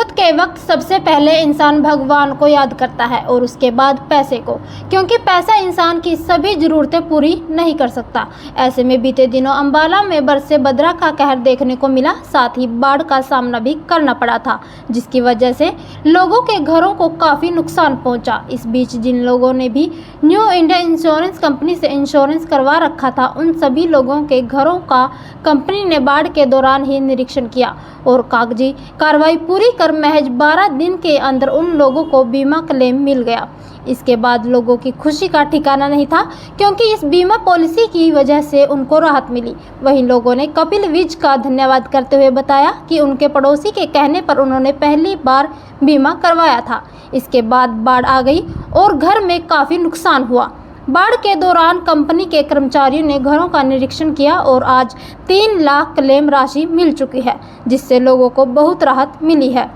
मुसीबत के वक्त सबसे पहले इंसान भगवान को याद करता है और उसके बाद पैसे को, क्योंकि पैसा इंसान की सभी ज़रूरतें पूरी नहीं कर सकता। ऐसे में बीते दिनों अंबाला में बरसे बदरा का कहर देखने को मिला, साथ ही बाढ़ का सामना भी करना पड़ा था, जिसकी वजह से लोगों के घरों को काफ़ी नुकसान पहुंचा। इस बीच जिन लोगों ने भी न्यू इंडिया इंश्योरेंस कंपनी से इंश्योरेंस करवा रखा था, उन सभी लोगों के घरों का कंपनी ने बाढ़ के दौरान ही निरीक्षण किया और कागजी कार्रवाई पूरी कर महज 12 दिन के अंदर उन लोगों को बीमा क्लेम मिल गया। इसके बाद लोगों की खुशी का ठिकाना नहीं था, क्योंकि इस बीमा पॉलिसी की वजह से उनको राहत मिली। वहीं लोगों ने कपिल विज का धन्यवाद करते हुए बताया कि उनके पड़ोसी के कहने पर उन्होंने पहली बार बीमा करवाया था। इसके बाद बाढ़ आ गई और घर में काफ़ी नुकसान हुआ। बाढ़ के दौरान कंपनी के कर्मचारियों ने घरों का निरीक्षण किया और आज 3 लाख क्लेम राशि मिल चुकी है, जिससे लोगों को बहुत राहत मिली है।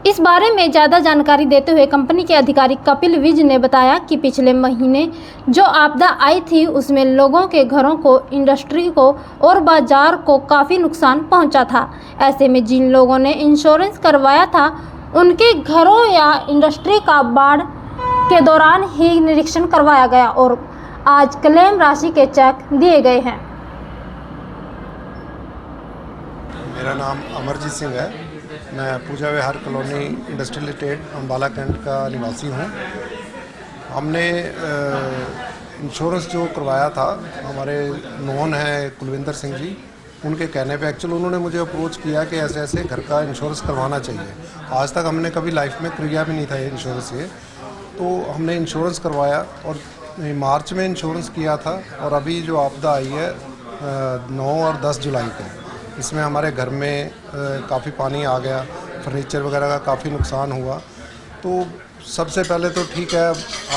इस बारे में ज़्यादा जानकारी देते हुए कंपनी के अधिकारी कपिल विज ने बताया कि पिछले महीने जो आपदा आई थी उसमें लोगों के घरों को, इंडस्ट्री को और बाजार को काफ़ी नुकसान पहुंचा था। ऐसे में जिन लोगों ने इंश्योरेंस करवाया था उनके घरों या इंडस्ट्री का बाढ़ के दौरान ही निरीक्षण करवाया गया और आज क्लेम राशि के चेक दिए गए हैं। मेरा नाम अमरजीत सिंह है। मैं Pooja Vihar colony industrial estate Ambala cantt का निवासी हूँ। हमने इंश्योरेंस जो करवाया था, हमारे नॉन है कुलविंदर सिंह जी, उनके कहने पे एक्चुअली उन्होंने मुझे अप्रोच किया कि ऐसे ऐसे घर का इंश्योरेंस करवाना चाहिए। आज तक हमने कभी लाइफ में किया भी नहीं था ये इंश्योरेंस। ये तो हमने इंश्योरेंस करवाया और मार्च में इंश्योरेंस किया था और अभी जो आपदा आई है 9 और 10 जुलाई को, इसमें हमारे घर में काफ़ी पानी आ गया, फर्नीचर वगैरह का काफ़ी नुकसान हुआ। तो सबसे पहले तो ठीक है,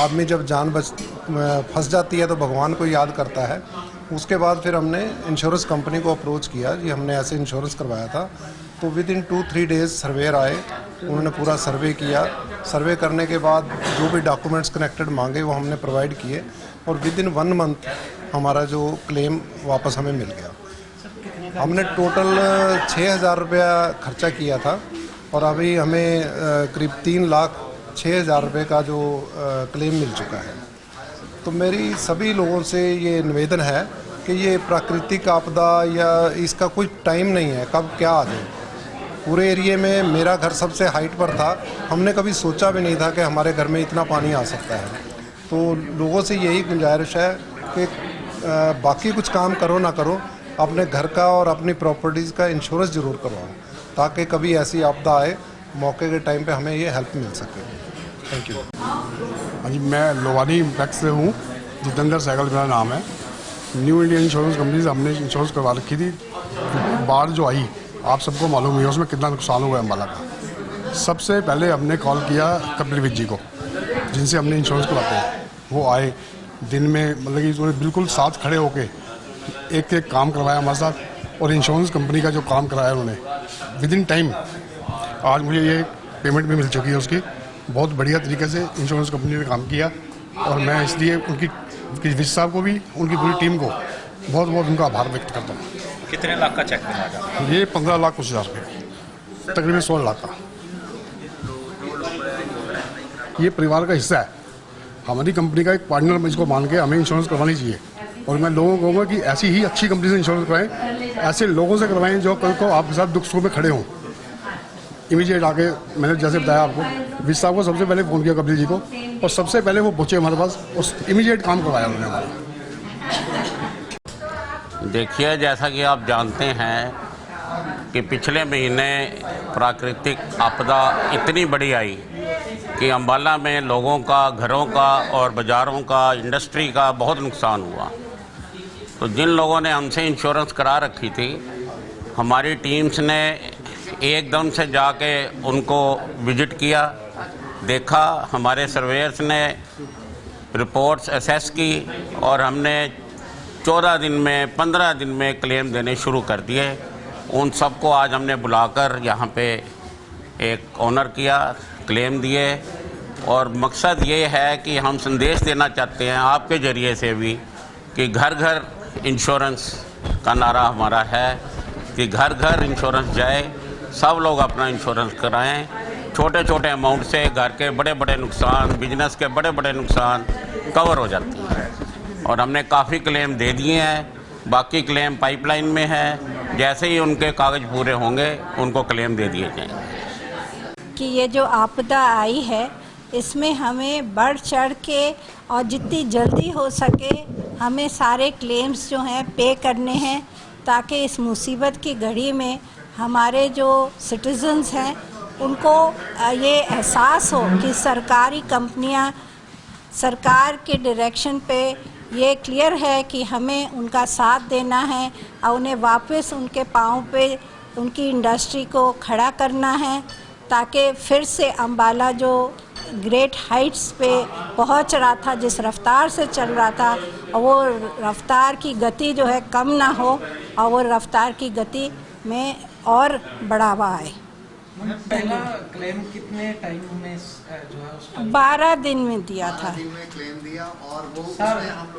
आदमी जब जान फंस जाती है तो भगवान को याद करता है। उसके बाद फिर हमने इंश्योरेंस कंपनी को अप्रोच किया जी, हमने ऐसे इंश्योरेंस करवाया था। तो विद इन 2-3 डेज़ सर्वेयर आए, उन्होंने पूरा सर्वे किया। सर्वे करने के बाद जो भी डॉक्यूमेंट्स कनेक्टेड मांगे वो हमने प्रोवाइड किए और विद इन 1 मंथ हमारा जो क्लेम वापस हमें मिल गया। हमने टोटल 6,000 रुपया खर्चा किया था और अभी हमें करीब 3,06,000 रुपये का जो क्लेम मिल चुका है। तो मेरी सभी लोगों से ये निवेदन है कि ये प्राकृतिक आपदा या इसका कोई टाइम नहीं है, कब क्या आ जाए। पूरे एरिए में मेरा घर सबसे हाइट पर था, हमने कभी सोचा भी नहीं था कि हमारे घर में इतना पानी आ सकता है। तो लोगों से यही गुजारिश है कि बाकी कुछ काम करो ना करो, अपने घर का और अपनी प्रॉपर्टीज़ का इंश्योरेंस ज़रूर करवाओ, ताकि कभी ऐसी आपदा आए मौके के टाइम पे हमें ये हेल्प मिल सके। Thank you. हाँ जी, मैं लोवानी इम्पैक्ट से हूँ, जितेंद्र सहगल मेरा नाम है। न्यू इंडिया इंश्योरेंस कंपनी से हमने इंश्योरेंस करवा रखी थी। बाढ़ जो आई आप सबको मालूम है उसमें कितना नुकसान हुआ अम्बाला का। सबसे पहले हमने कॉल किया कपिल विज जी को, जिनसे हमने इंश्योरेंस करवाते हैं। वो आए दिन में, मतलब कि उन्होंने बिल्कुल साथ खड़े होके एक एक काम करवाया हमारे साथ और इंश्योरेंस कंपनी का जो काम कराया उन्होंने विद इन टाइम, आज मुझे ये पेमेंट भी मिल चुकी है उसकी। बहुत बढ़िया तरीके से इंश्योरेंस कंपनी ने काम किया और मैं इसलिए उनकी विज साहब को भी, उनकी पूरी टीम को बहुत बहुत उनका आभार व्यक्त करता हूँ। कितने लाख का चेक मिला था? ये 15 लाख कुछ हज़ार रुपये, तकरीबन 16 लाख का। ये परिवार का हिस्सा है, हमारी कंपनी का एक पार्टनर इसको मान के हमें इंश्योरेंस करवानी चाहिए। और मैं लोगों को कहूँगा कि ऐसी ही अच्छी कंपनी से इंश्योरेंस करवाएं, ऐसे लोगों से करवाएं जो कल को आपके साथ दुख सुख में खड़े हों। इमीडिएट आके, मैंने जैसे बताया आपको, विज साहब को सबसे पहले फ़ोन किया कपिल जी को और सबसे पहले वो पहुँचे हमारे पास और इमीडिएट काम करवाया उन्होंने हमारा। देखिए, जैसा कि आप जानते हैं कि पिछले महीने प्राकृतिक आपदा इतनी बड़ी आई कि अम्बाला में लोगों का, घरों का और बाज़ारों का, इंडस्ट्री का बहुत नुकसान हुआ। तो जिन लोगों ने हमसे इंश्योरेंस करा रखी थी, हमारी टीम्स ने एकदम से जाके उनको विजिट किया, देखा। हमारे सर्वेयर्स ने रिपोर्ट्स असेस की और हमने 14 दिन में, 15 दिन में क्लेम देने शुरू कर दिए। उन सबको आज हमने बुलाकर यहाँ पे एक ऑनर किया, क्लेम दिए। और मकसद ये है कि हम संदेश देना चाहते हैं आपके ज़रिए से भी कि घर घर इंश्योरेंस का नारा हमारा है कि घर घर इंश्योरेंस जाए, सब लोग अपना इंश्योरेंस कराएं। छोटे छोटे अमाउंट से घर के बड़े बड़े नुकसान, बिजनेस के बड़े बड़े नुकसान कवर हो जाते हैं। और हमने काफ़ी क्लेम दे दिए हैं, बाकी क्लेम पाइपलाइन में है। जैसे ही उनके कागज़ पूरे होंगे उनको क्लेम दे दिए जाएंगे। कि ये जो आपदा आई है इसमें हमें बढ़ चढ़ के और जितनी जल्दी हो सके हमें सारे क्लेम्स जो हैं पे करने हैं, ताकि इस मुसीबत की घड़ी में हमारे जो सिटीजन्स हैं उनको ये एहसास हो कि सरकारी कंपनियां सरकार के डायरेक्शन पे ये क्लियर है कि हमें उनका साथ देना है और उन्हें वापस उनके पाँव पे उनकी इंडस्ट्री को खड़ा करना है, ताकि फिर से अंबाला जो ग्रेट हाइट्स पे पहुंच रहा था, जिस रफ्तार से चल रहा था, और वो रफ्तार की गति जो है कम ना हो और वो रफ्तार की गति में और बढ़ावा आए। पहला क्लेम कितने टाइम में जो है उसका 12 दिन में दिया था। क्लेम दिया और वो उसमें हम लोग